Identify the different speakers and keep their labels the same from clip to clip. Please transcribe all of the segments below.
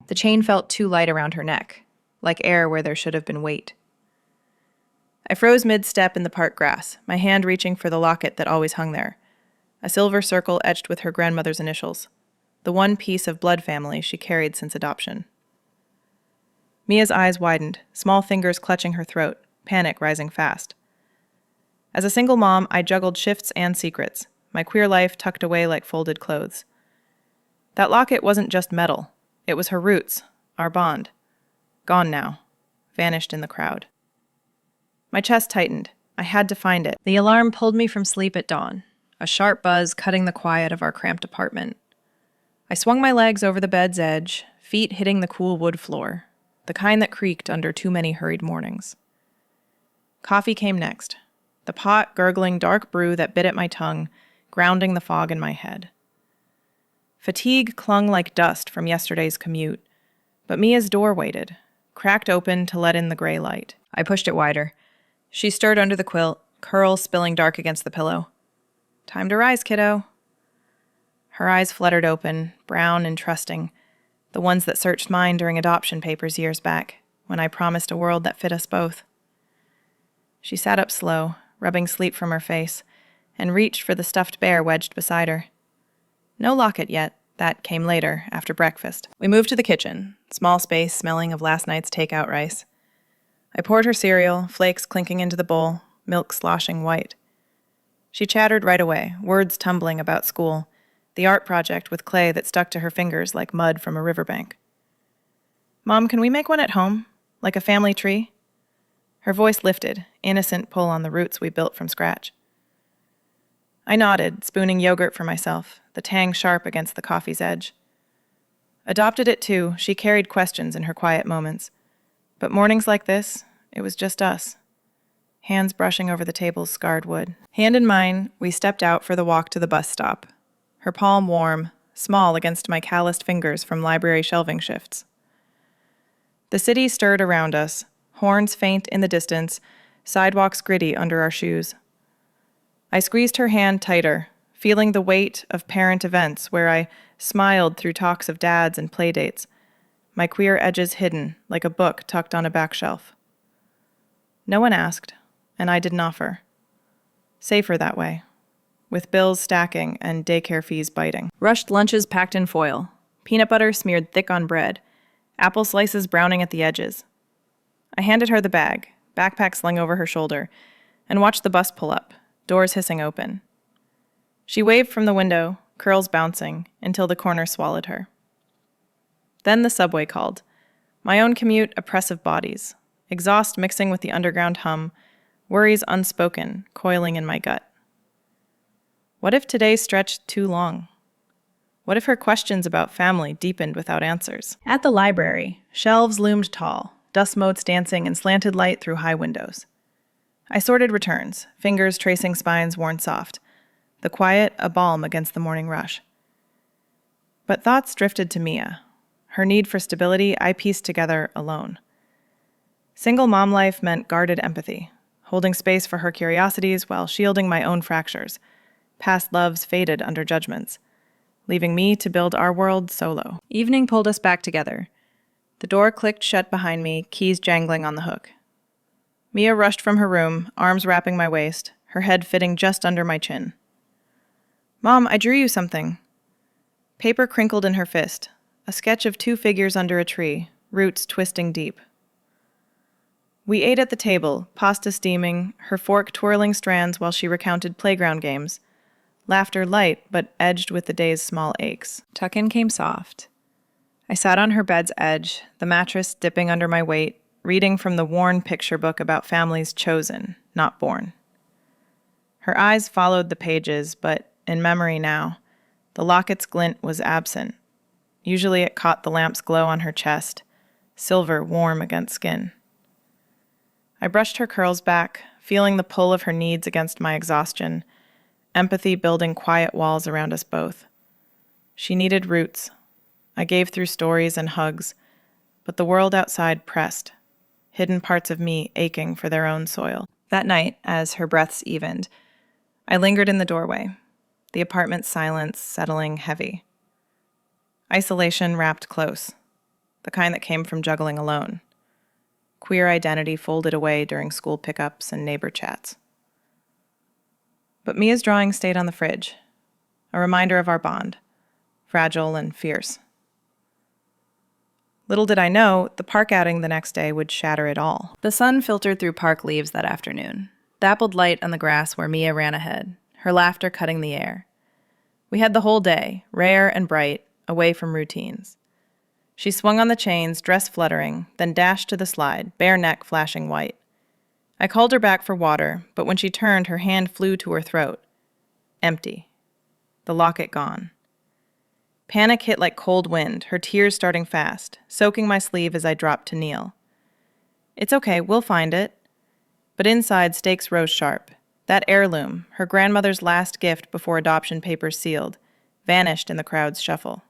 Speaker 1: The chain felt too light around her neck, like air where there should have been weight. I froze mid-step in the park grass, my hand reaching for the locket that always hung there, a silver circle etched with her grandmother's initials, the one piece of blood family she carried since adoption. Mia's eyes widened, small fingers clutching her throat, panic rising fast. As a single mom, I juggled shifts and secrets, my queer life tucked away like folded clothes. That locket wasn't just metal. It was her roots, our bond. Gone now, vanished in the crowd. My chest tightened. I had to find it. The alarm pulled me from sleep at dawn, a sharp buzz cutting the quiet of our cramped apartment. I swung my legs over the bed's edge, feet hitting the cool wood floor, the kind that creaked under too many hurried mornings. Coffee came next, the pot gurgling dark brew that bit at my tongue, grounding the fog in my head. Fatigue clung like dust from yesterday's commute, but Mia's door waited, cracked open to let in the gray light. I pushed it wider. She stirred under the quilt, curls spilling dark against the pillow. Time to rise, kiddo. Her eyes fluttered open, brown and trusting, the ones that searched mine during adoption papers years back, when I promised a world that fit us both. She sat up slow, rubbing sleep from her face, and reached for the stuffed bear wedged beside her. No locket yet. That came later, after breakfast. We moved to the kitchen, small space smelling of last night's takeout rice. I poured her cereal, flakes clinking into the bowl, milk sloshing white. She chattered right away, words tumbling about school, the art project with clay that stuck to her fingers like mud from a riverbank. Mom, can we make one at home? Like a family tree? Her voice lifted, innocent pull on the roots we built from scratch. I nodded, spooning yogurt for myself, the tang sharp against the coffee's edge. Adopted it too, she carried questions in her quiet moments. But mornings like this, it was just us. Hands brushing over the table's scarred wood. Hand in mine, we stepped out for the walk to the bus stop. Her palm warm, small against my calloused fingers from library shelving shifts. The city stirred around us, horns faint in the distance, sidewalks gritty under our shoes. I squeezed her hand tighter, feeling the weight of parent events where I smiled through talks of dads and playdates, my queer edges hidden like a book tucked on a back shelf. No one asked, and I didn't offer. Safer that way, with bills stacking and daycare fees biting. Rushed lunches packed in foil, peanut butter smeared thick on bread, apple slices browning at the edges. I handed her the bag, backpack slung over her shoulder, and watched the bus pull up, doors hissing open. She waved from the window, curls bouncing, until the corner swallowed her. Then the subway called. My own commute, oppressive bodies, exhaust mixing with the underground hum, worries unspoken, coiling in my gut. What if today stretched too long? What if her questions about family deepened without answers? At the library, shelves loomed tall, dust motes dancing in slanted light through high windows. I sorted returns, fingers tracing spines worn soft, the quiet a balm against the morning rush. But thoughts drifted to Mia. Her need for stability I pieced together alone. Single mom life meant guarded empathy, holding space for her curiosities while shielding my own fractures. Past loves faded under judgments, leaving me to build our world solo. Evening pulled us back together. The door clicked shut behind me, keys jangling on the hook. Mia rushed from her room, arms wrapping my waist, her head fitting just under my chin. Mom, I drew you something. Paper crinkled in her fist, a sketch of two figures under a tree, roots twisting deep. We ate at the table, pasta steaming, her fork twirling strands while she recounted playground games. Laughter light, but edged with the day's small aches. Tuck-in came soft. I sat on her bed's edge, the mattress dipping under my weight, reading from the worn picture book about families chosen, not born. Her eyes followed the pages, but in memory now, the locket's glint was absent. Usually it caught the lamp's glow on her chest, silver warm against skin. I brushed her curls back, feeling the pull of her needs against my exhaustion, empathy building quiet walls around us both. She needed roots. I gave through stories and hugs, but the world outside pressed, hidden parts of me aching for their own soil. That night, as her breaths evened, I lingered in the doorway, the apartment's silence settling heavy. Isolation wrapped close. the kind that came from juggling alone. Queer identity folded away during school pickups and neighbor chats. But Mia's drawing stayed on the fridge, a reminder of our bond, fragile and fierce. Little did I know, the park outing the next day would shatter it all. The sun filtered through park leaves that afternoon, dappled light on the grass where Mia ran ahead, her laughter cutting the air. We had the whole day, rare and bright, away from routines. She swung on the chains, dress fluttering, then dashed to the slide, bare neck flashing white. I called her back for water, but when she turned, her hand flew to her throat. Empty. The locket gone. Panic hit like cold wind, her tears starting fast, soaking my sleeve as I dropped to kneel. It's okay, we'll find it. But inside, stakes rose sharp. That heirloom, her grandmother's last gift before adoption papers sealed, vanished in the crowd's shuffle.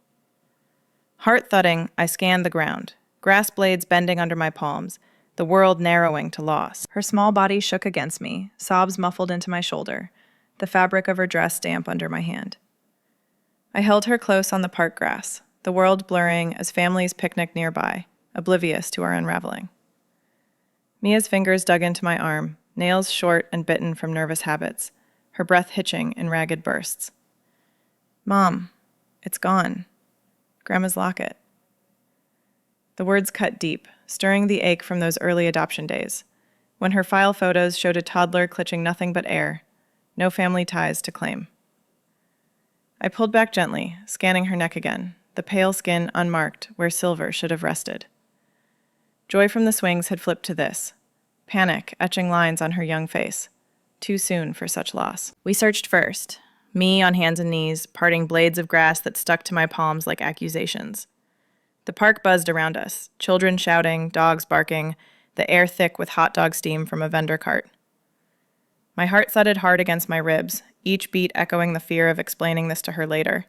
Speaker 1: Heart thudding, I scanned the ground, grass blades bending under my palms, the world narrowing to loss. Her small body shook against me, sobs muffled into my shoulder, the fabric of her dress damp under my hand. I held her close on the park grass, the world blurring as families picnicked nearby, oblivious to our unraveling. Mia's fingers dug into my arm, nails short and bitten from nervous habits, her breath hitching in ragged bursts. Mom, it's gone. Grandma's locket. The words cut deep, stirring the ache from those early adoption days, when her file photos showed a toddler clutching nothing but air, no family ties to claim. I pulled back gently, scanning her neck again, the pale skin unmarked where silver should have rested. Joy from the swings had flipped to this, panic etching lines on her young face, too soon for such loss. We searched first, me on hands and knees, parting blades of grass that stuck to my palms like accusations. The park buzzed around us, children shouting, dogs barking, the air thick with hot dog steam from a vendor cart. My heart thudded hard against my ribs, each beat echoing the fear of explaining this to her later,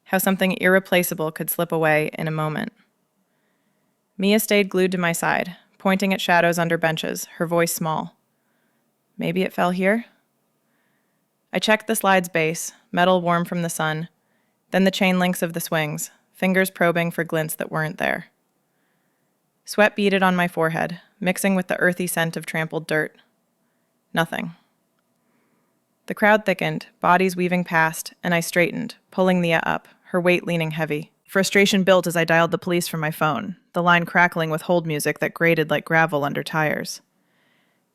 Speaker 1: how something irreplaceable could slip away in a moment. Mia stayed glued to my side, pointing at shadows under benches, her voice small. Maybe it fell here? I checked the slide's base, metal warm from the sun, then the chain links of the swings, fingers probing for glints that weren't there. Sweat beaded on my forehead, mixing with the earthy scent of trampled dirt. Nothing. The crowd thickened, bodies weaving past, and I straightened, pulling Nia up, her weight leaning heavy. Frustration built as I dialed the police from my phone, the line crackling with hold music that grated like gravel under tires.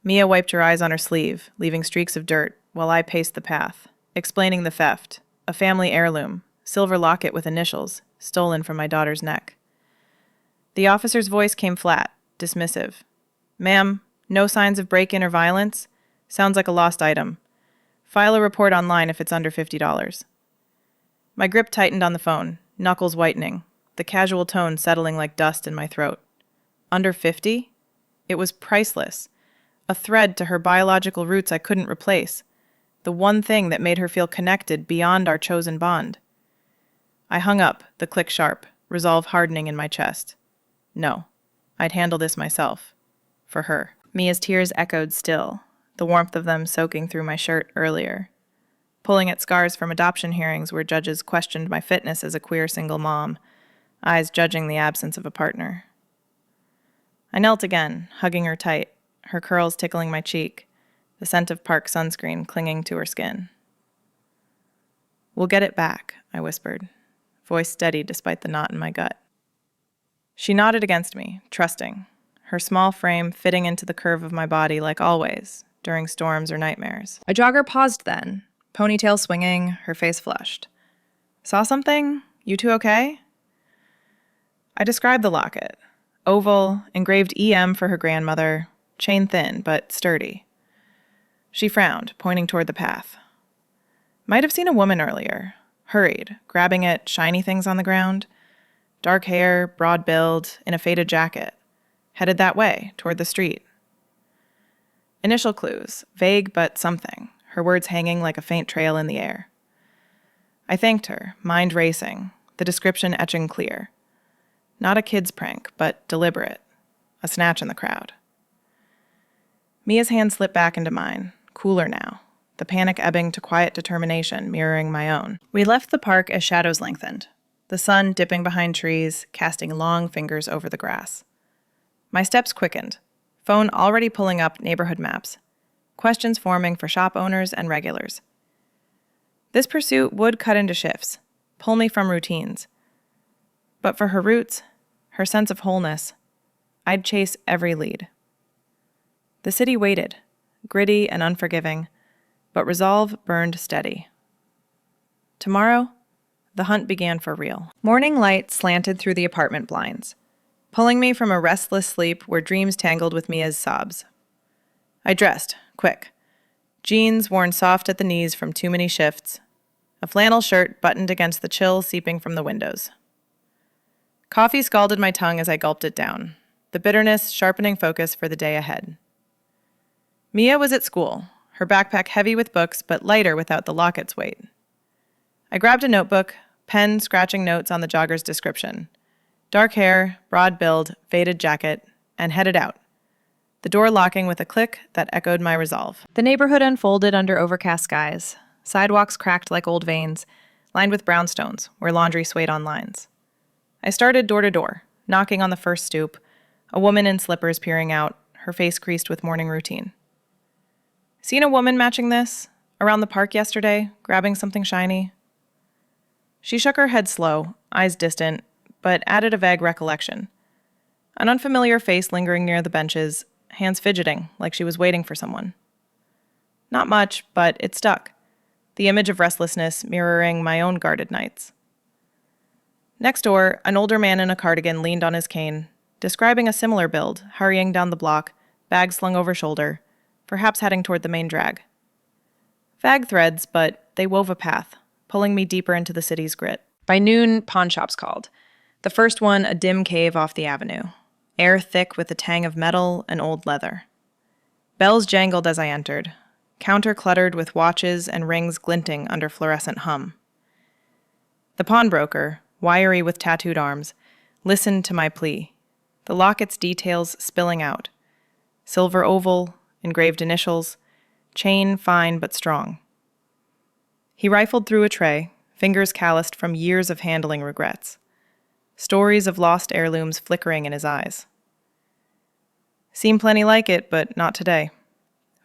Speaker 1: Mia wiped her eyes on her sleeve, leaving streaks of dirt, while I paced the path, explaining the theft, a family heirloom, silver locket with initials, stolen from my daughter's neck. The officer's voice came flat, dismissive. Ma'am, no signs of break-in or violence? Sounds like a lost item. File a report online if it's under $50. My grip tightened on the phone, knuckles whitening, the casual tone settling like dust in my throat. Under 50? It was priceless. A thread to her biological roots I couldn't replace. The one thing that made her feel connected beyond our chosen bond. I hung up, the click sharp, resolve hardening in my chest. No, I'd handle this myself. For her. Mia's tears echoed still, the warmth of them soaking through my shirt earlier. Pulling at scars from adoption hearings where judges questioned my fitness as a queer single mom, eyes judging the absence of a partner. I knelt again, hugging her tight, her curls tickling my cheek, the scent of park sunscreen clinging to her skin. We'll get it back, I whispered, voice steady despite the knot in my gut. She nodded against me, trusting, her small frame fitting into the curve of my body like always, during storms or nightmares. A jogger paused then, ponytail swinging, her face flushed. Saw something? You two okay? I described the locket. Oval, engraved EM for her grandmother, chain thin but sturdy. She frowned, pointing toward the path. Might have seen a woman earlier, hurried, grabbing at shiny things on the ground. Dark hair, broad build, in a faded jacket. Headed that way, toward the street. Initial clues, vague but something, her words hanging like a faint trail in the air. I thanked her, mind racing, the description etching clear. Not a kid's prank, but deliberate. A snatch in the crowd. Mia's hand slipped back into mine, cooler now, the panic ebbing to quiet determination mirroring my own. We left the park as shadows lengthened. the sun dipping behind trees, casting long fingers over the grass. My steps quickened, phone already pulling up neighborhood maps, questions forming for shop owners and regulars. This pursuit would cut into shifts, pull me from routines. But for her roots, her sense of wholeness, I'd chase every lead. The city waited, gritty and unforgiving, but resolve burned steady. Tomorrow, the hunt began for real. Morning light slanted through the apartment blinds, pulling me from a restless sleep where dreams tangled with Mia's sobs. I dressed, quick. Jeans worn soft at the knees from too many shifts, a flannel shirt buttoned against the chill seeping from the windows. Coffee scalded my tongue as I gulped it down, the bitterness sharpening focus for the day ahead. Mia was at school, her backpack heavy with books but lighter without the Locket's weight. I grabbed a notebook, pen scratching notes on the jogger's description. Dark hair, broad build, faded jacket, and headed out, the door locking with a click that echoed my resolve. The neighborhood unfolded under overcast skies, sidewalks cracked like old veins, lined with brownstones where laundry swayed on lines. I started door to door, knocking on the first stoop, a woman in slippers peering out, her face creased with morning routine. Seen a woman matching this? Around the park yesterday, grabbing something shiny? She shook her head slow, eyes distant, but added a vague recollection. An unfamiliar face lingering near the benches, hands fidgeting like she was waiting for someone. Not much, but it stuck, the image of restlessness mirroring my own guarded nights. Next door, an older man in a cardigan leaned on his cane, describing a similar build, hurrying down the block, bag slung over shoulder, perhaps heading toward the main drag. Vague threads, but they wove a path, pulling me deeper into the city's grit. By noon, pawn shops called. The first one a dim cave off the avenue, air thick with the tang of metal and old leather. Bells jangled as I entered, counter cluttered with watches and rings glinting under fluorescent hum. The pawnbroker, wiry with tattooed arms, listened to my plea, the locket's details spilling out. Silver oval, engraved initials, chain fine but strong. He rifled through a tray, fingers calloused from years of handling regrets. Stories of lost heirlooms flickering in his eyes. Seemed plenty like it, but not today.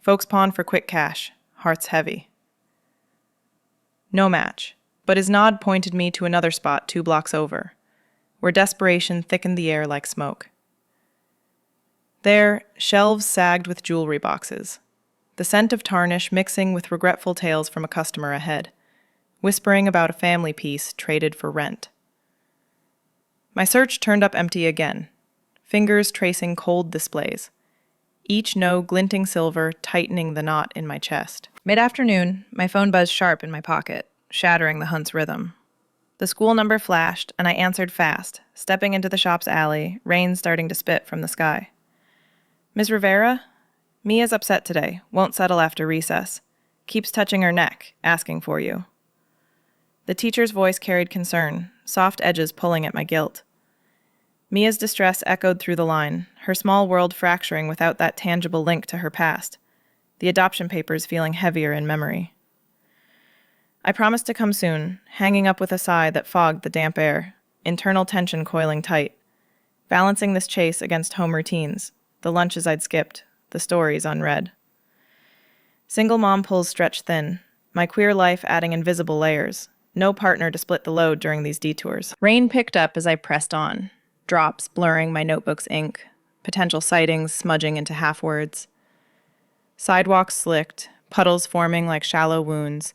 Speaker 1: Folks pawn for quick cash, hearts heavy. No match, but his nod pointed me to another spot 2 blocks over, where desperation thickened the air like smoke. There, shelves sagged with jewelry boxes, the scent of tarnish mixing with regretful tales from a customer ahead, whispering about a family piece traded for rent. My search turned up empty again, fingers tracing cold displays, each no glinting silver tightening the knot in my chest. Mid-afternoon, my phone buzzed sharp in my pocket, shattering the hunt's rhythm. The school number flashed, and I answered fast, stepping into the shop's alley, rain starting to spit from the sky. Ms. Rivera? Mia's upset today, won't settle after recess. Keeps touching her neck, asking for you. The teacher's voice carried concern, soft edges pulling at my guilt. Mia's distress echoed through the line, her small world fracturing without that tangible link to her past, the adoption papers feeling heavier in memory. I promised to come soon, hanging up with a sigh that fogged the damp air, internal tension coiling tight, balancing this chase against home routines, the lunches I'd skipped, the stories unread. Single mom pulls stretched thin, my queer life adding invisible layers, no partner to split the load during these detours. Rain picked up as I pressed on, drops blurring my notebook's ink, potential sightings smudging into half-words. Sidewalks slicked, puddles forming like shallow wounds,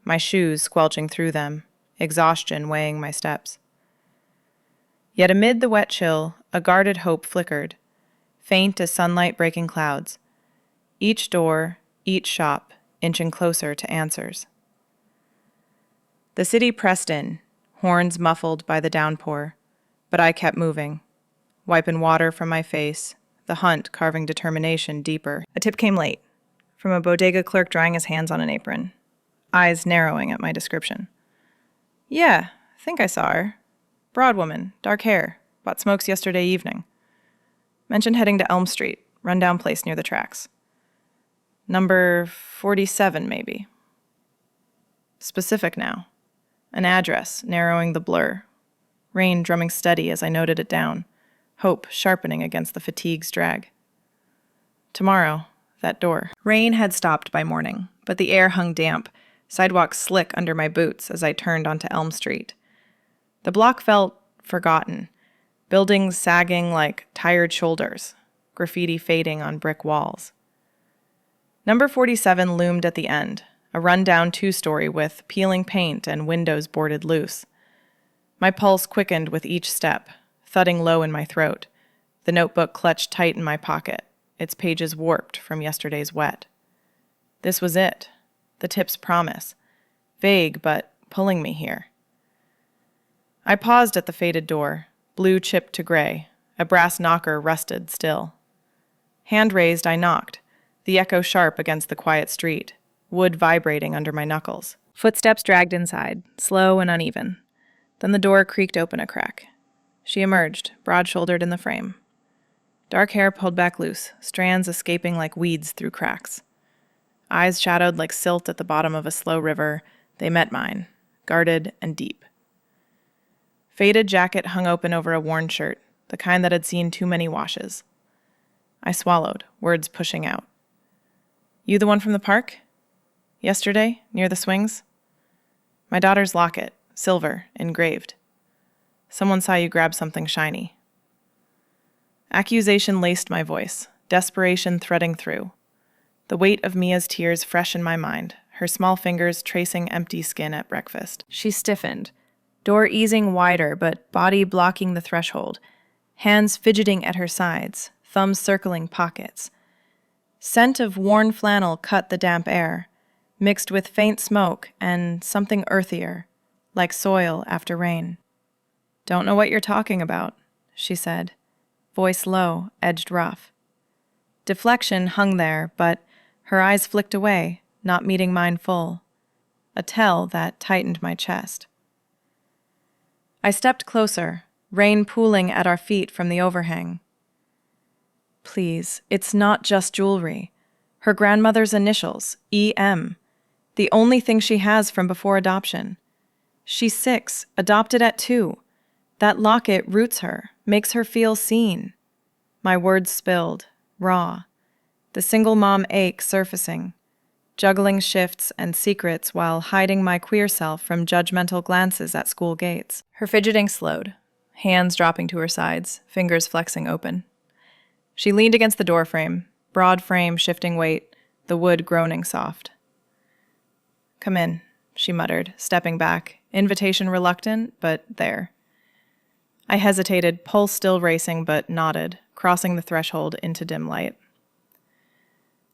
Speaker 1: my shoes squelching through them, exhaustion weighing my steps. Yet amid the wet chill, a guarded hope flickered, faint as sunlight breaking clouds. Each door, each shop, inching closer to answers. The city pressed in, horns muffled by the downpour, but I kept moving, wiping water from my face, the hunt carving determination deeper. A tip came late, from a bodega clerk drying his hands on an apron, eyes narrowing at my description. Yeah, think I saw her. Broad woman, dark hair, bought smokes yesterday evening. Mentioned heading to Elm Street, rundown place near the tracks. Number 47, maybe. Specific now. An address, narrowing the blur. rain drumming steady as I noted it down, hope sharpening against the fatigue's drag. Tomorrow, that door. Rain had stopped by morning, but the air hung damp, sidewalks slick under my boots as I turned onto Elm Street. The block felt forgotten, buildings sagging like tired shoulders, graffiti fading on brick walls. Number 47 loomed at the end, a rundown two-story with peeling paint and windows boarded loose. My pulse quickened with each step, thudding low in my throat, the notebook clutched tight in my pocket, its pages warped from yesterday's wet. This was it, the tip's promise, vague but pulling me here. I paused at the faded door, blue chipped to gray, a brass knocker rusted still. Hand raised, I knocked, the echo sharp against the quiet street, wood vibrating under my knuckles. Footsteps dragged inside, slow and uneven. Then the door creaked open a crack. She emerged, broad-shouldered in the frame. Dark hair pulled back loose, strands escaping like weeds through cracks. Eyes shadowed like silt at the bottom of a slow river, they met mine, guarded and deep. Faded jacket hung open over a worn shirt, the kind that had seen too many washes. I swallowed, words pushing out. You the one from the park? Yesterday, near the swings? My daughter's locket, silver, engraved. Someone saw you grab something shiny. Accusation laced my voice, desperation threading through. The weight of Mia's tears fresh in my mind, her small fingers tracing empty skin at breakfast. She stiffened, door easing wider but body blocking the threshold, hands fidgeting at her sides, thumbs circling pockets. Scent of worn flannel cut the damp air, mixed with faint smoke and something earthier, like soil after rain. Don't know what you're talking about, she said, voice low, edged rough. Deflection hung there, but her eyes flicked away, not meeting mine full, a tell that tightened my chest. I stepped closer, rain pooling at our feet from the overhang. Please, it's not just jewelry. Her grandmother's initials, E.M., the only thing she has from before adoption. She's 6, adopted at 2. That locket roots her, makes her feel seen. My words spilled, raw. The single mom ache surfacing, juggling shifts and secrets while hiding my queer self from judgmental glances at school gates. Her fidgeting slowed, hands dropping to her sides, fingers flexing open. She leaned against the doorframe, broad frame shifting weight, the wood groaning soft. Come in, she muttered, stepping back, invitation reluctant, but there. I hesitated, pulse still racing, but nodded, crossing the threshold into dim light.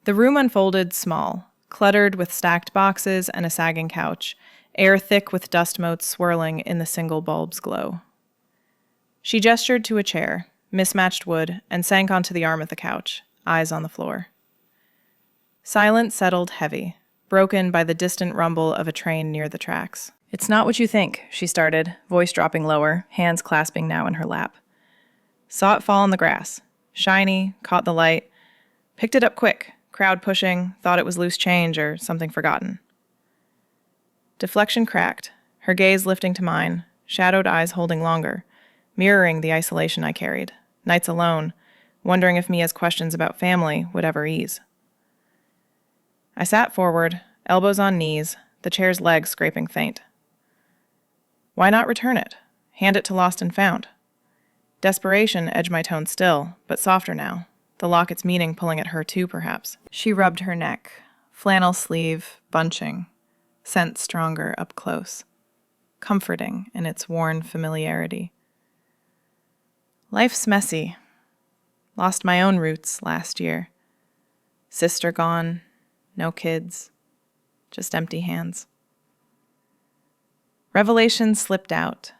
Speaker 1: The room unfolded small, cluttered with stacked boxes and a sagging couch, air thick with dust motes swirling in the single bulb's glow. She gestured to a chair, mismatched wood, and sank onto the arm of the couch, eyes on the floor. Silence settled heavy, broken by the distant rumble of a train near the tracks. It's not what you think, she started, voice dropping lower, hands clasping now in her lap. Saw it fall on the grass. Shiny, caught the light. Picked it up quick, crowd pushing, thought it was loose change or something forgotten. Deflection cracked, her gaze lifting to mine, shadowed eyes holding longer, mirroring the isolation I carried, nights alone, wondering if Mia's questions about family would ever ease. I sat forward, elbows on knees, the chair's legs scraping faint. Why not return it? Hand it to Lost and Found. Desperation edged my tone still, but softer now, the locket's meaning pulling at her too, perhaps. She rubbed her neck, flannel sleeve, bunching, scent stronger up close, comforting in its worn familiarity. Life's messy. Lost my own roots last year. Sister gone, no kids, just empty hands. Revelation slipped out,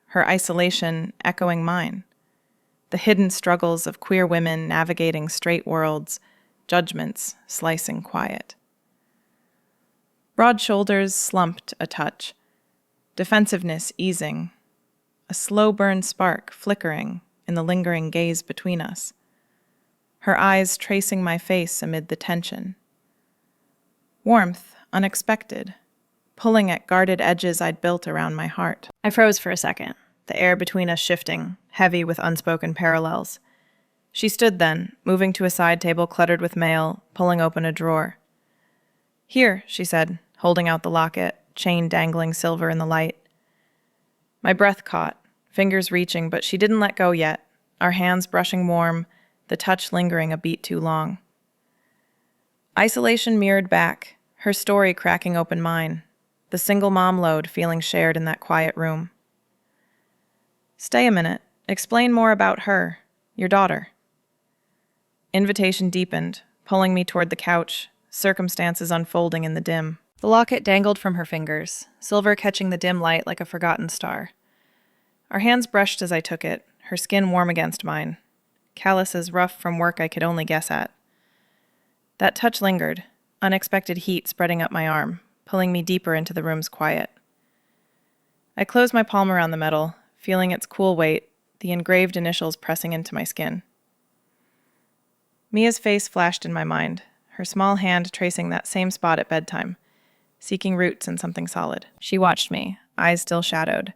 Speaker 1: her isolation echoing mine. The hidden struggles of queer women navigating straight worlds, judgments slicing quiet. Broad shoulders slumped a touch, defensiveness easing, a slow burn spark flickering in the lingering gaze between us, her eyes tracing my face amid the tension. Warmth unexpected, pulling at guarded edges I'd built around my heart. I froze for a second, the air between us shifting, heavy with unspoken parallels. She stood then, moving to a side table cluttered with mail, pulling open a drawer. "Here," she said, holding out the locket, chain dangling silver in the light. My breath caught, fingers reaching, but she didn't let go yet, our hands brushing warm, the touch lingering a beat too long. Isolation mirrored back, her story cracking open mine, the single mom load feeling shared in that quiet room. "Stay a minute. Explain more about her, your daughter." Invitation deepened, pulling me toward the couch, circumstances unfolding in the dim. The locket dangled from her fingers, silver catching the dim light like a forgotten star. Our hands brushed as I took it, her skin warm against mine, calluses rough from work I could only guess at. That touch lingered, unexpected heat spreading up my arm, pulling me deeper into the room's quiet. I closed my palm around the metal, feeling its cool weight, the engraved initials pressing into my skin. Mia's face flashed in my mind, her small hand tracing that same spot at bedtime, seeking roots in something solid. She watched me, eyes still shadowed,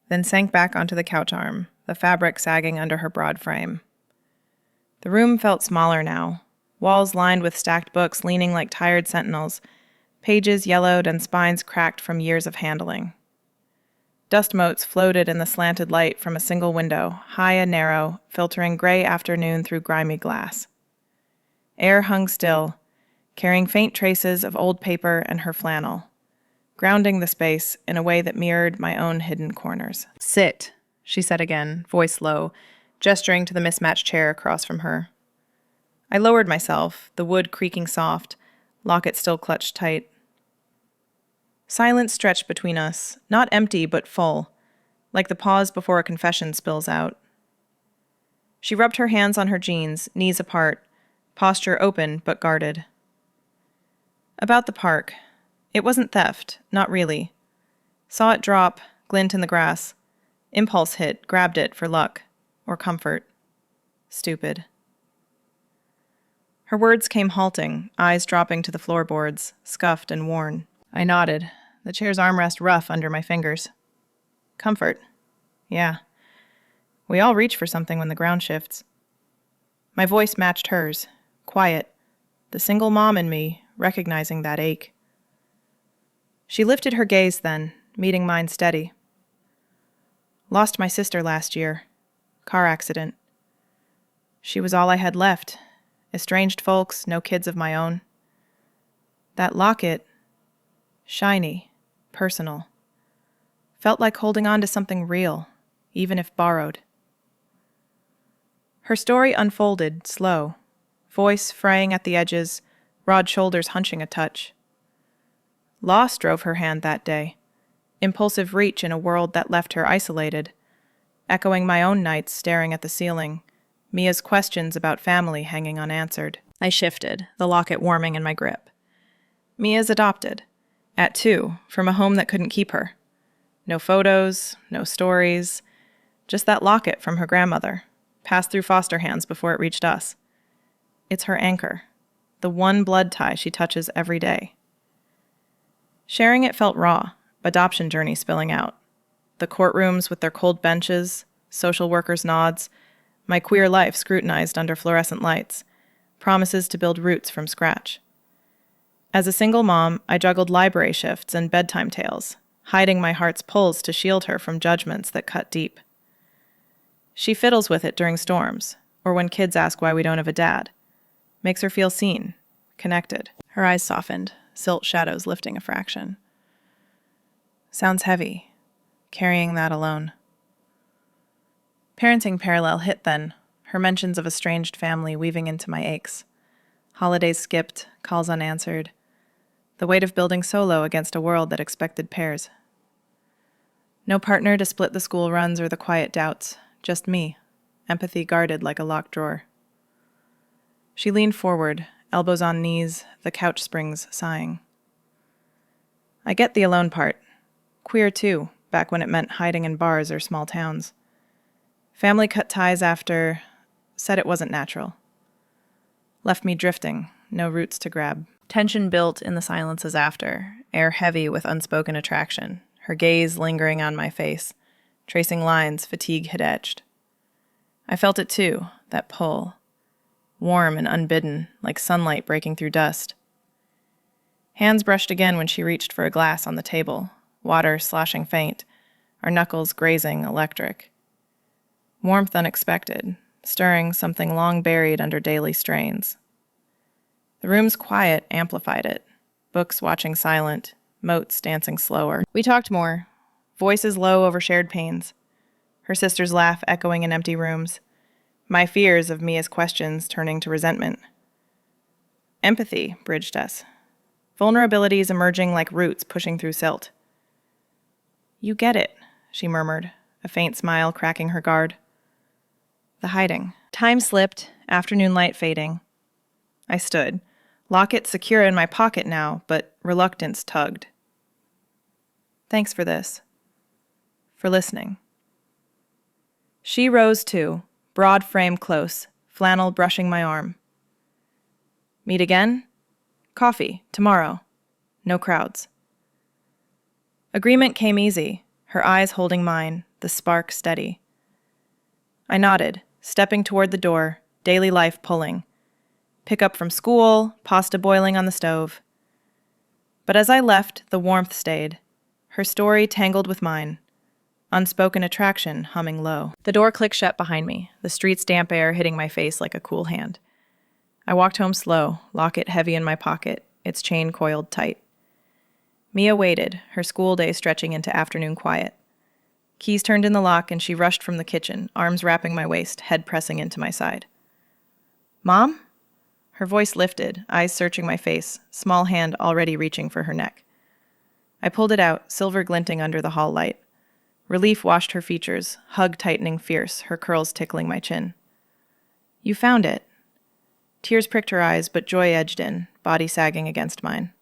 Speaker 1: then sank back onto the couch arm, the fabric sagging under her broad frame. The room felt smaller now, walls lined with stacked books leaning like tired sentinels, pages yellowed and spines cracked from years of handling. Dust motes floated in the slanted light from a single window, high and narrow, filtering gray afternoon through grimy glass. Air hung still, carrying faint traces of old paper and her flannel, grounding the space in a way that mirrored my own hidden corners. "Sit," she said again, voice low, gesturing to the mismatched chair across from her. I lowered myself, the wood creaking soft, locket still clutched tight. Silence stretched between us, not empty but full, like the pause before a confession spills out. She rubbed her hands on her jeans, knees apart, posture open but guarded. "About the park. It wasn't theft, not really. Saw it drop, glint in the grass. Impulse hit, grabbed it for luck. Or comfort. Stupid." Her words came halting, eyes dropping to the floorboards, scuffed and worn. I nodded, the chair's armrest rough under my fingers. "Comfort. Yeah. We all reach for something when the ground shifts." My voice matched hers, quiet, the single mom in me recognizing that ache. She lifted her gaze then, meeting mine steady. "Lost my sister last year. Car accident. She was all I had left. Estranged folks, no kids of my own. That locket, shiny, personal, felt like holding on to something real, even if borrowed." Her story unfolded, slow, voice fraying at the edges, broad shoulders hunching a touch. Loss drove her hand that day, impulsive reach in a world that left her isolated, echoing my own nights staring at the ceiling, Mia's questions about family hanging unanswered. I shifted, the locket warming in my grip. Mia's adopted, at 2, from a home that couldn't keep her. No photos, no stories, just that locket from her grandmother, passed through foster hands before it reached us. It's her anchor, the one blood tie she touches every day. Sharing it felt raw, adoption journey spilling out. The courtrooms with their cold benches, social workers' nods, my queer life scrutinized under fluorescent lights, promises to build roots from scratch. As a single mom, I juggled library shifts and bedtime tales, hiding my heart's pulse to shield her from judgments that cut deep. She fiddles with it during storms, or when kids ask why we don't have a dad. Makes her feel seen, connected. Her eyes softened, silt shadows lifting a fraction. Sounds heavy, carrying that alone. Parenting parallel hit then, her mentions of estranged family weaving into my aches. Holidays skipped, calls unanswered. The weight of building solo against a world that expected pairs. No partner to split the school runs or the quiet doubts, just me, empathy guarded like a locked drawer. She leaned forward, elbows on knees, the couch springs sighing. I get the alone part. Queer too, back when it meant hiding in bars or small towns. Family cut ties after, said it wasn't natural. Left me drifting, no roots to grab. Tension built in the silences after, air heavy with unspoken attraction, her gaze lingering on my face, tracing lines fatigue had etched. I felt it too, that pull, warm and unbidden, like sunlight breaking through dust. Hands brushed again when she reached for a glass on the table, water sloshing faint, our knuckles grazing electric. Warmth unexpected, stirring something long buried under daily strains. The room's quiet amplified it, books watching silent, motes dancing slower. We talked more, voices low over shared pains, her sister's laugh echoing in empty rooms, my fears of Mia's questions turning to resentment. Empathy bridged us, vulnerabilities emerging like roots pushing through silt. "You get it," she murmured, a faint smile cracking her guard. The hiding. Time slipped, afternoon light fading. I stood, Locket secure in my pocket now, but reluctance tugged. "Thanks for this. For listening." She rose too, broad frame close, flannel brushing my arm. "Meet again? Coffee, tomorrow. No crowds." Agreement came easy, her eyes holding mine, the spark steady. I nodded, stepping toward the door, daily life pulling. Pick up from school, pasta boiling on the stove. But as I left, the warmth stayed, her story tangled with mine, unspoken attraction humming low. The door clicked shut behind me, the street's damp air hitting my face like a cool hand. I walked home slow, locket heavy in my pocket, its chain coiled tight. Mia waited, her school day stretching into afternoon quiet. Keys turned in the lock and she rushed from the kitchen, arms wrapping my waist, head pressing into my side. "Mom?" Her voice lifted, eyes searching my face, small hand already reaching for her neck. I pulled it out, silver glinting under the hall light. Relief washed her features, hug tightening fierce, her curls tickling my chin. "You found it." Tears pricked her eyes, but joy edged in, body sagging against mine.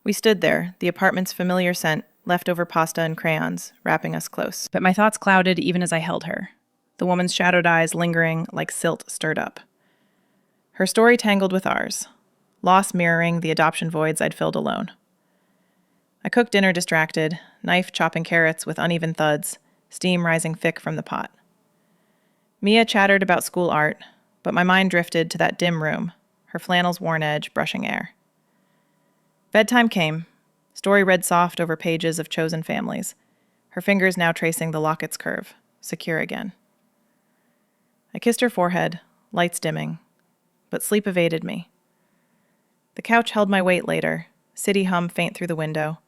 Speaker 1: We stood there, the apartment's familiar scent, leftover pasta and crayons, wrapping us close. But my thoughts clouded even as I held her, the woman's shadowed eyes lingering like silt stirred up. Her story tangled with ours, loss mirroring the adoption voids I'd filled alone. I cooked dinner distracted, knife chopping carrots with uneven thuds, steam rising thick from the pot. Mia chattered about school art, but my mind drifted to that dim room, her flannel's worn edge brushing air. Bedtime came, story read soft over pages of chosen families, her fingers now tracing the Locket's curve, secure again. I kissed her forehead, lights dimming, but sleep evaded me. The couch held my weight later, city hum faint through the window,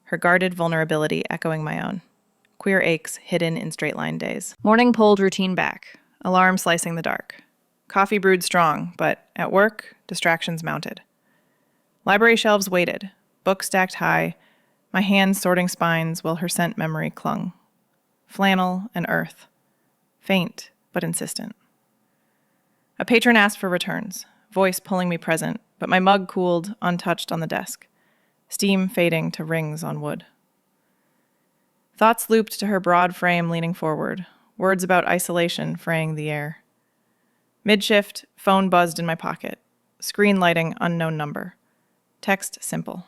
Speaker 1: her guarded vulnerability echoing my own, queer aches hidden in straight-line days. Morning pulled routine back, alarm slicing the dark. Coffee brewed strong, but at work, distractions mounted. Library shelves waited, books stacked high, my hands sorting spines while her scent memory clung. Flannel and earth, faint but insistent. A patron asked for returns, voice pulling me present, but my mug cooled, untouched on the desk, steam fading to rings on wood. Thoughts looped to her broad frame leaning forward, words about isolation fraying the air. Mid-shift, phone buzzed in my pocket, screen lighting unknown number. Text simple.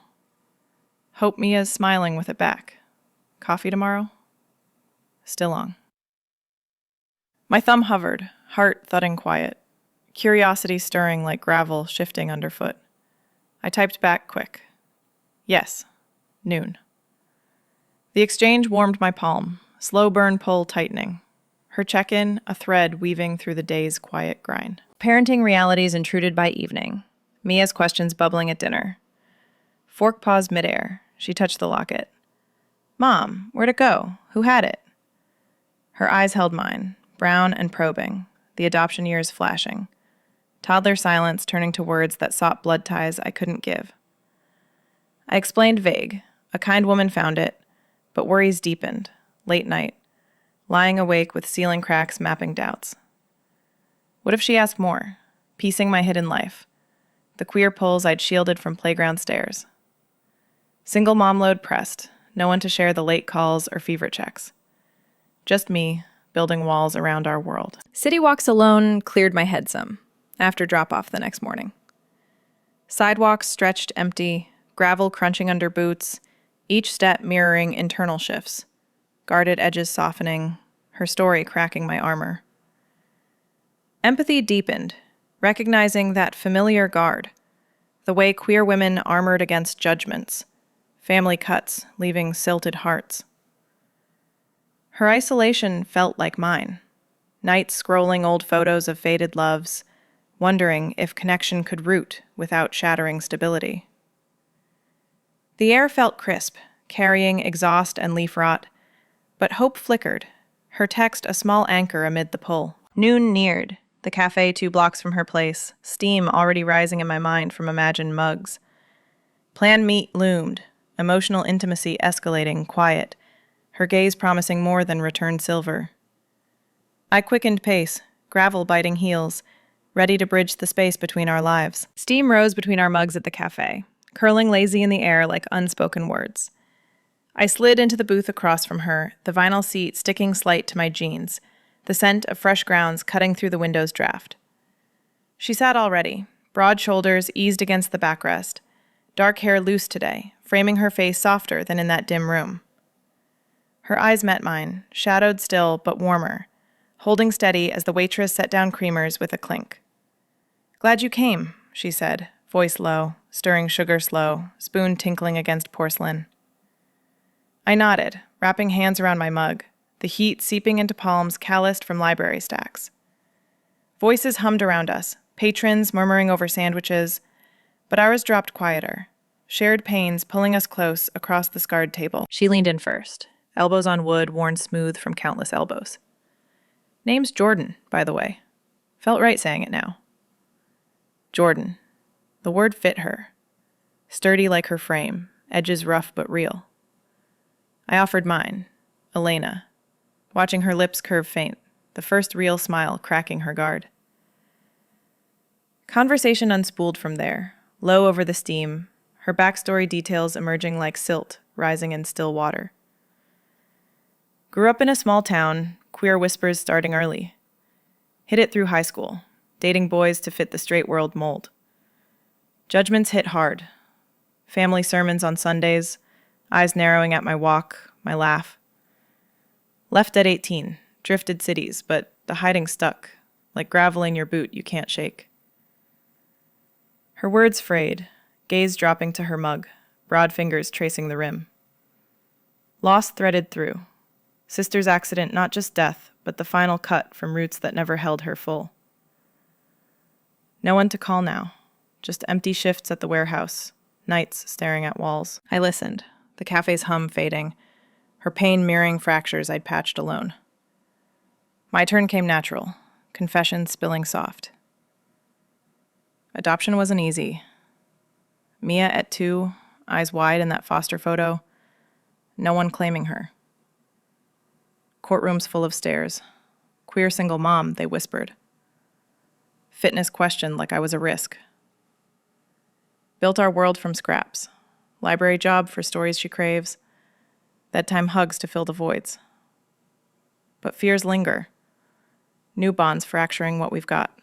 Speaker 1: Hope Mia's smiling with it back. Coffee tomorrow? Still on. My thumb hovered, heart thudding quiet, curiosity stirring like gravel shifting underfoot. I typed back quick. Yes, noon. The exchange warmed my palm, slow burn pull tightening. Her check-in, a thread weaving through the day's quiet grind. Parenting realities intruded by evening. Mia's questions bubbling at dinner. Fork paused midair. She touched the locket. "Mom, where'd it go? Who had it?" Her eyes held mine, brown and probing, the adoption years flashing. Toddler silence turning to words that sought blood ties I couldn't give. I explained vague. A kind woman found it, but worries deepened, late night, lying awake with ceiling cracks mapping doubts. What if she asked more, piecing my hidden life, the queer pulls I'd shielded from playground stairs? Single mom load pressed, no one to share the late calls or fever checks. Just me, building walls around our world. City walks alone cleared my head some, after drop-off the next morning. Sidewalks stretched empty, gravel crunching under boots, each step mirroring internal shifts. guarded edges softening, her story cracking my armor. Empathy deepened, recognizing that familiar guard, the way queer women armored against judgments, family cuts leaving silted hearts. Her isolation felt like mine, nights scrolling old photos of faded loves, wondering if connection could root without shattering stability. The air felt crisp, carrying exhaust and leaf rot, but hope flickered, her text a small anchor amid the pull. Noon neared, the cafe 2 blocks from her place, steam already rising in my mind from imagined mugs. Planned meet loomed, emotional intimacy escalating, quiet, her gaze promising more than returned silver. I quickened pace, gravel biting heels, ready to bridge the space between our lives. Steam rose between our mugs at the cafe, curling lazy in the air like unspoken words. I slid into the booth across from her, the vinyl seat sticking slight to my jeans, the scent of fresh grounds cutting through the window's draft. She sat already, broad shoulders eased against the backrest, dark hair loose today, framing her face softer than in that dim room. Her eyes met mine, shadowed still but warmer, holding steady as the waitress set down creamers with a clink. "Glad you came," she said, voice low, stirring sugar slow, spoon tinkling against porcelain. I nodded, wrapping hands around my mug, the heat seeping into palms calloused from library stacks. Voices hummed around us, patrons murmuring over sandwiches, but ours dropped quieter, shared pains pulling us close across the scarred table. She leaned in first, elbows on wood worn smooth from countless elbows. "Name's Jordan, by the way. Felt right saying it now." Jordan. The word fit her. Sturdy like her frame, edges rough but real. I offered mine, Elena, watching her lips curve faint, the first real smile cracking her guard. Conversation unspooled from there, low over the steam, her backstory details emerging like silt rising in still water. Grew up in a small town, queer whispers starting early. Hit it through high school, dating boys to fit the straight world mold. Judgments hit hard. Family sermons on Sundays, eyes narrowing at my walk, my laugh. Left at 18, drifted cities, but the hiding stuck, like gravel in your boot you can't shake. Her words frayed, gaze dropping to her mug, broad fingers tracing the rim. Loss threaded through. Sister's accident not just death, but the final cut from roots that never held her full. No one to call now, just empty shifts at the warehouse, nights staring at walls. I listened, the cafe's hum fading, her pain mirroring fractures I'd patched alone. My turn came natural, confession spilling soft. Adoption wasn't easy. Mia at 2, eyes wide in that foster photo, no one claiming her. Courtrooms full of stares. Queer single mom, they whispered. Fitness questioned like I was a risk. Built our world from scraps. Library job for stories she craves. Bedtime hugs to fill the voids. But fears linger. New bonds fracturing what we've got.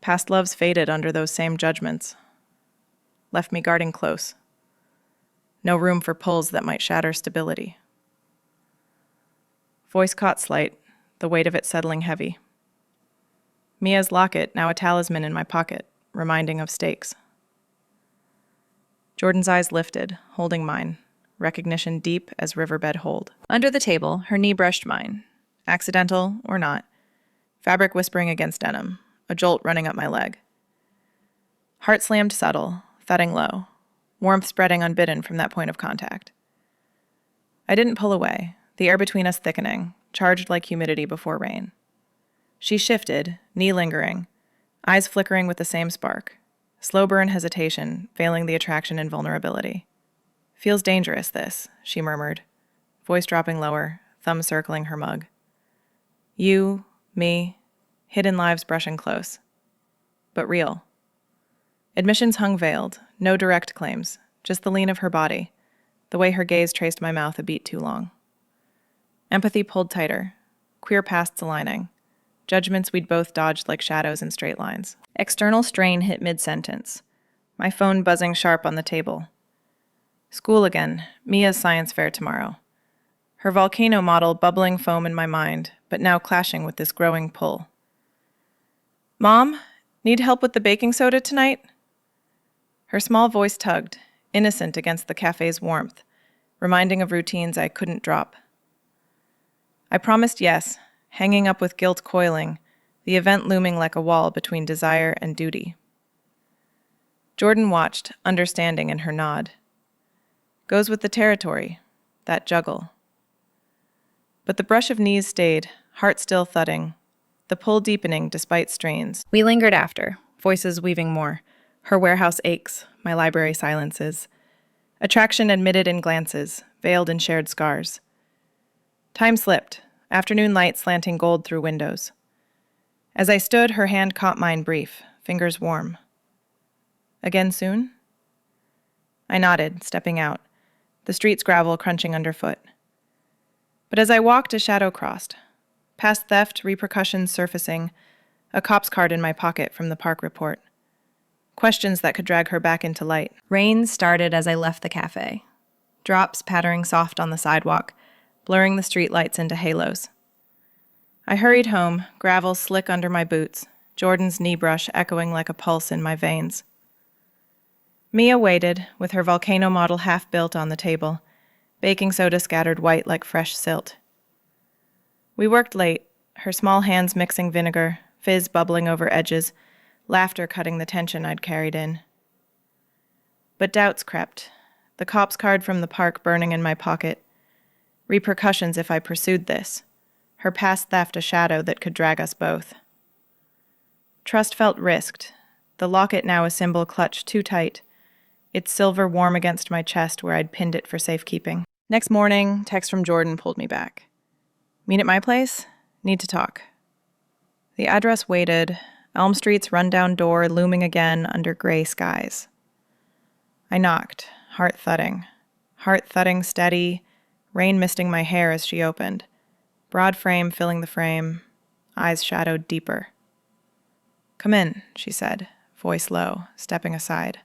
Speaker 1: Past loves faded under those same judgments. Left me guarding close. No room for pulls that might shatter stability. Voice caught slight, the weight of it settling heavy. Mia's locket, now a talisman in my pocket, reminding of stakes. Jordan's eyes lifted, holding mine, recognition deep as riverbed hold. Under the table, her knee brushed mine, accidental or not, fabric whispering against denim, a jolt running up my leg. Heart slammed subtle, thudding low, warmth spreading unbidden from that point of contact. I didn't pull away, the air between us thickening, charged like humidity before rain. She shifted, knee lingering, eyes flickering with the same spark, slow burn hesitation, veiling the attraction and vulnerability. "Feels dangerous, this," she murmured, voice dropping lower, thumb circling her mug. You, me, hidden lives brushing close. But real. Admissions hung veiled, no direct claims, just the lean of her body, the way her gaze traced my mouth a beat too long. Empathy pulled tighter, queer pasts aligning, judgments we'd both dodged like shadows in straight lines. External strain hit mid-sentence, my phone buzzing sharp on the table. School again, Mia's science fair tomorrow. her volcano model bubbling foam in my mind, but now clashing with this growing pull. "Mom, need help with the baking soda tonight?" Her small voice tugged, innocent against the cafe's warmth, reminding of routines I couldn't drop. I promised yes, hanging up with guilt coiling, the event looming like a wall between desire and duty. Jordan watched, understanding in her nod. Goes with the territory, that juggle. But the brush of knees stayed, heart still thudding, the pull deepening despite strains. We lingered after, voices weaving more, her warehouse aches, my library silences. Attraction admitted in glances, veiled in shared scars. Time slipped, afternoon light slanting gold through windows. As I stood, her hand caught mine brief, fingers warm. Again soon? I nodded, stepping out, the street's gravel crunching underfoot. But as I walked, a shadow crossed. Past theft, repercussions surfacing, a cop's card in my pocket from the park report. Questions that could drag her back into light. Rain started as I left the cafe. Drops pattering soft on the sidewalk, blurring the streetlights into halos. I hurried home, gravel slick under my boots, Jordan's knee brush echoing like a pulse in my veins. Mia waited, with her volcano model half built on the table, baking soda scattered white like fresh silt. We worked late, her small hands mixing vinegar, fizz bubbling over edges, laughter cutting the tension I'd carried in. But doubts crept, the cop's card from the park burning in my pocket. Repercussions if I pursued this, her past theft a shadow that could drag us both. Trust felt risked, the locket now a symbol clutched too tight, its silver warm against my chest where I'd pinned it for safekeeping. Next morning, text from Jordan pulled me back. "Meet at my place? Need to talk." The address waited, Elm Street's rundown door looming again under gray skies. I knocked, heart thudding steady, rain misting my hair as she opened, broad frame filling the frame, eyes shadowed deeper. "Come in," she said, voice low, stepping aside.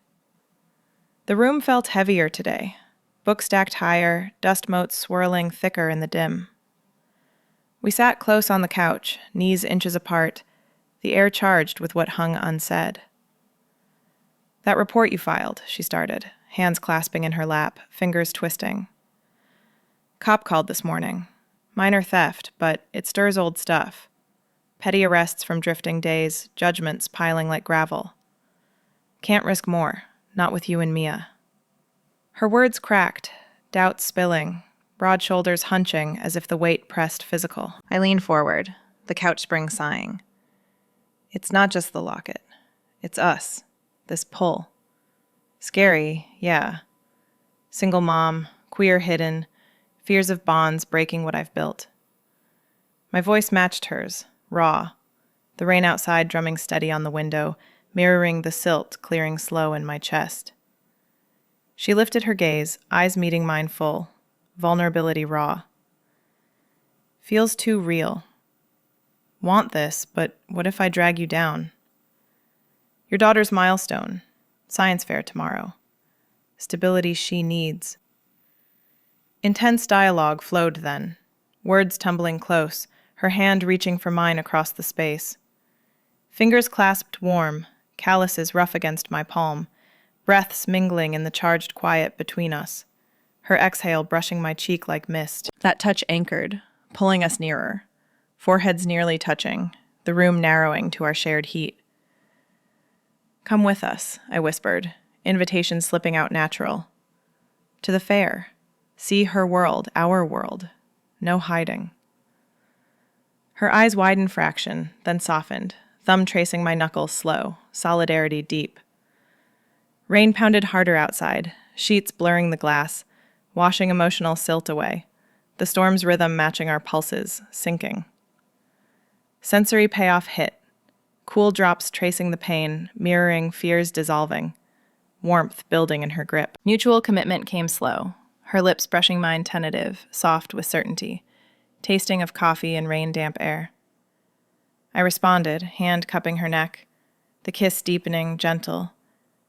Speaker 1: The room felt heavier today, books stacked higher, dust motes swirling thicker in the dim. We sat close on the couch, knees inches apart, the air charged with what hung unsaid. "That report you filed," she started, hands clasping in her lap, fingers twisting. "Cop called this morning. Minor theft, but it stirs old stuff. Petty arrests from drifting days, judgments piling like gravel. Can't risk more, not with you and Mia." Her words cracked, doubts spilling, broad shoulders hunching as if the weight pressed physical. I leaned forward, the couch spring sighing. It's not just the locket. It's us, this pull. Scary, yeah. Single mom, queer hidden, fears of bonds breaking what I've built. My voice matched hers, raw, the rain outside drumming steady on the window, mirroring the silt clearing slow in my chest. She lifted her gaze, eyes meeting mine full, vulnerability raw. "Feels too real. Want this, but what if I drag you down? Your daughter's milestone, science fair tomorrow. Stability she needs." Intense dialogue flowed then, words tumbling close, her hand reaching for mine across the space. Fingers clasped warm, calluses rough against my palm, breaths mingling in the charged quiet between us, her exhale brushing my cheek like mist. That touch anchored, pulling us nearer, foreheads nearly touching, the room narrowing to our shared heat. "Come with us," I whispered, invitation slipping out natural. "To the fair. See her world, our world. No hiding." Her eyes widened fraction, then softened, thumb tracing my knuckles slow, solidarity deep. Rain pounded harder outside, sheets blurring the glass, washing emotional silt away, the storm's rhythm matching our pulses, sinking. Sensory payoff hit, cool drops tracing the pain, mirroring fears dissolving, warmth building in her grip. Mutual commitment came slow, her lips brushing mine tentative, soft with certainty, tasting of coffee and rain-damp air. I responded, hand cupping her neck, the kiss deepening, gentle,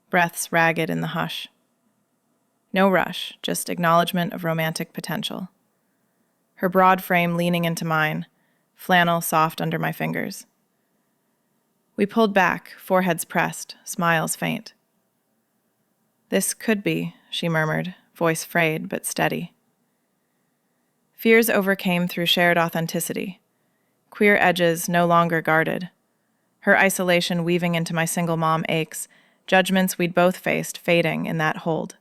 Speaker 1: breaths ragged in the hush. No rush, just acknowledgement of romantic potential. her broad frame leaning into mine, flannel soft under my fingers. We pulled back, foreheads pressed, smiles faint. "This could be," she murmured, voice frayed but steady. Fears overcame through shared authenticity. Queer edges no longer guarded. Her isolation weaving into my single mom aches, judgments we'd both faced fading in that hold.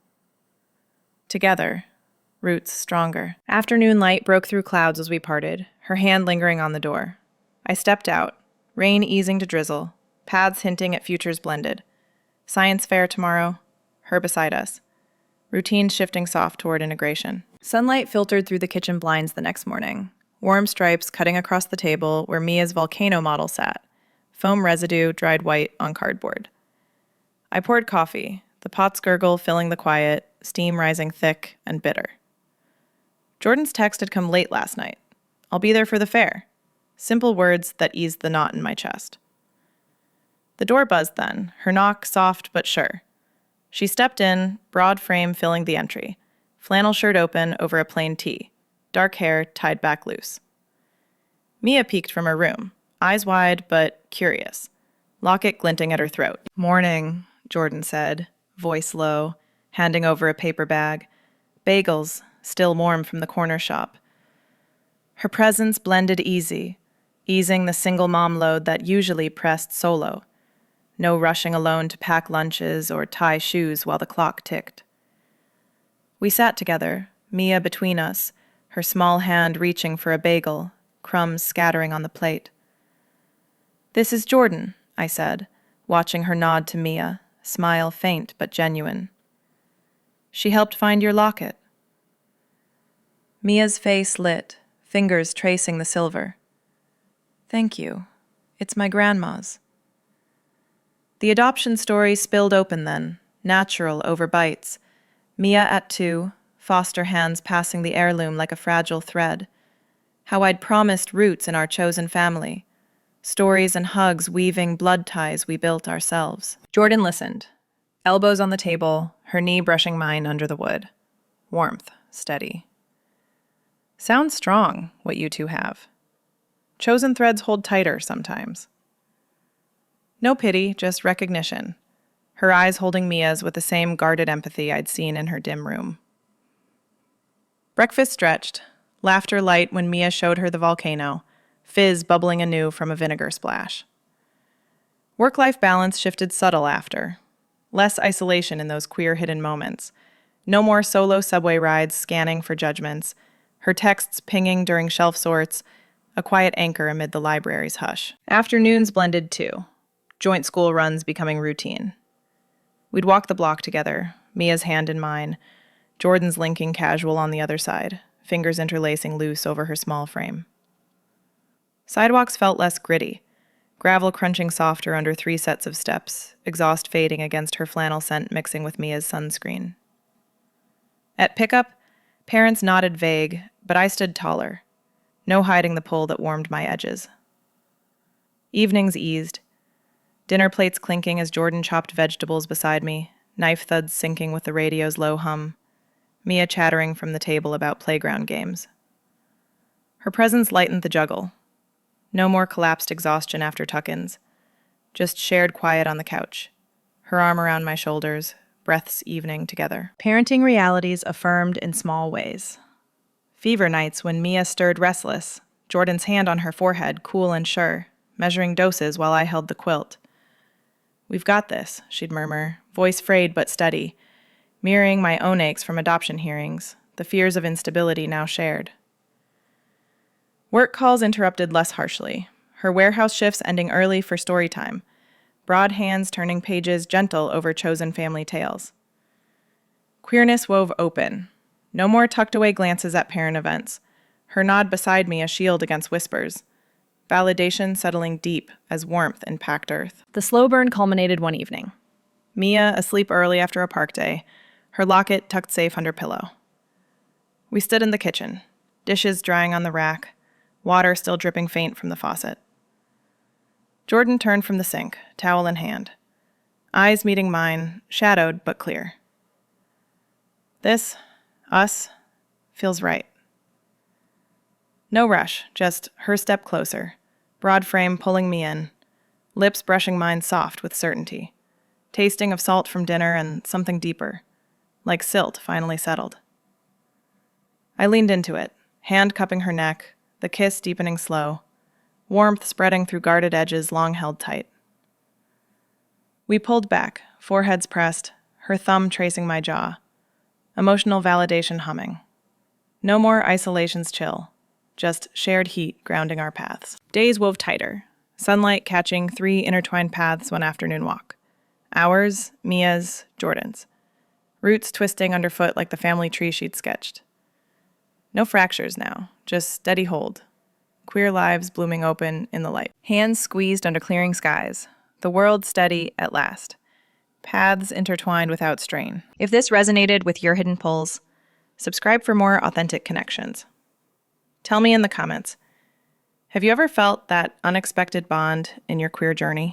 Speaker 1: Together, roots stronger. Afternoon light broke through clouds as we parted, her hand lingering on the door. I stepped out, rain easing to drizzle, paths hinting at futures blended. Science fair tomorrow, her beside us. Routine shifting soft toward integration. Sunlight filtered through the kitchen blinds the next morning. Warm stripes cutting across the table where Mia's volcano model sat. Foam residue dried white on cardboard. I poured coffee, the pot's gurgle filling the quiet, steam rising thick and bitter. Jordan's text had come late last night. "I'll be there for the fair." Simple words that eased the knot in my chest. The door buzzed then, her knock soft but sure. She stepped in, broad frame filling the entry, flannel shirt open over a plain tee, dark hair tied back loose. Mia peeked from her room, eyes wide but curious, locket glinting at her throat. "Morning," Jordan said, voice low, handing over a paper bag. Bagels, still warm from the corner shop. Her presence blended easing the single mom load that usually pressed solo. No rushing alone to pack lunches or tie shoes while the clock ticked. We sat together, Mia between us, her small hand reaching for a bagel, crumbs scattering on the plate. "This is Jordan," I said, watching her nod to Mia, smile faint but genuine. "She helped find your locket." Mia's face lit, fingers tracing the silver. "Thank you. It's my grandma's." The adoption story spilled open then, natural over bites. Mia at 2, foster hands passing the heirloom like a fragile thread. How I'd promised roots in our chosen family. Stories and hugs weaving blood ties we built ourselves. Jordan listened, elbows on the table, her knee brushing mine under the wood. Warmth, steady. "Sounds strong, what you two have. Chosen threads hold tighter sometimes." No pity, just recognition. Her eyes holding Mia's with the same guarded empathy I'd seen in her dim room. Breakfast stretched, laughter light when Mia showed her the volcano, fizz bubbling anew from a vinegar splash. Work-life balance shifted subtle after. Less isolation in those queer hidden moments. No more solo subway rides scanning for judgments. Her texts pinging during shelf sorts, a quiet anchor amid the library's hush. Afternoons blended too. Joint school runs becoming routine. We'd walk the block together, Mia's hand in mine, Jordan's linking casual on the other side, fingers interlacing loose over her small frame. Sidewalks felt less gritty, gravel crunching softer under 3 sets of steps, exhaust fading against her flannel scent mixing with Mia's sunscreen. At pickup, parents nodded vague, but I stood taller, no hiding the pull that warmed my edges. Evenings eased. Dinner plates clinking as Jordan chopped vegetables beside me, knife thuds syncing with the radio's low hum, Mia chattering from the table about playground games. Her presence lightened the juggle. No more collapsed exhaustion after tuck-ins, just shared quiet on the couch, her arm around my shoulders, breaths evening together. Parenting realities affirmed in small ways. Fever nights when Mia stirred restless, Jordan's hand on her forehead cool and sure, measuring doses while I held the quilt. "We've got this," she'd murmur, voice frayed but steady, mirroring my own aches from adoption hearings, the fears of instability now shared. Work calls interrupted less harshly, her warehouse shifts ending early for story time, broad hands turning pages gentle over chosen family tales. Queerness wove open. No more tucked-away glances at parent events, her nod beside me a shield against whispers. Validation settling deep as warmth in packed earth. The slow burn culminated one evening. Mia asleep early after a park day, her locket tucked safe under pillow. We stood in the kitchen, dishes drying on the rack, water still dripping faint from the faucet. Jordan turned from the sink, towel in hand. Eyes meeting mine, shadowed but clear. "This, us, feels right." No rush, just her step closer, broad frame pulling me in, lips brushing mine soft with certainty, tasting of salt from dinner and something deeper, like silt finally settled. I leaned into it, hand cupping her neck, the kiss deepening slow, warmth spreading through guarded edges long held tight. We pulled back, foreheads pressed, her thumb tracing my jaw, emotional validation humming. No more isolation's chill, just shared heat grounding our paths. Days wove tighter, sunlight catching 3 intertwined paths one afternoon walk. Ours, Mia's, Jordan's. Roots twisting underfoot like the family tree she'd sketched. No fractures now, just steady hold. Queer lives blooming open in the light. Hands squeezed under clearing skies. The world steady at last. Paths intertwined without strain. If this resonated with your hidden pulls, subscribe for more authentic connections. Tell me in the comments, have you ever felt that unexpected bond in your queer journey?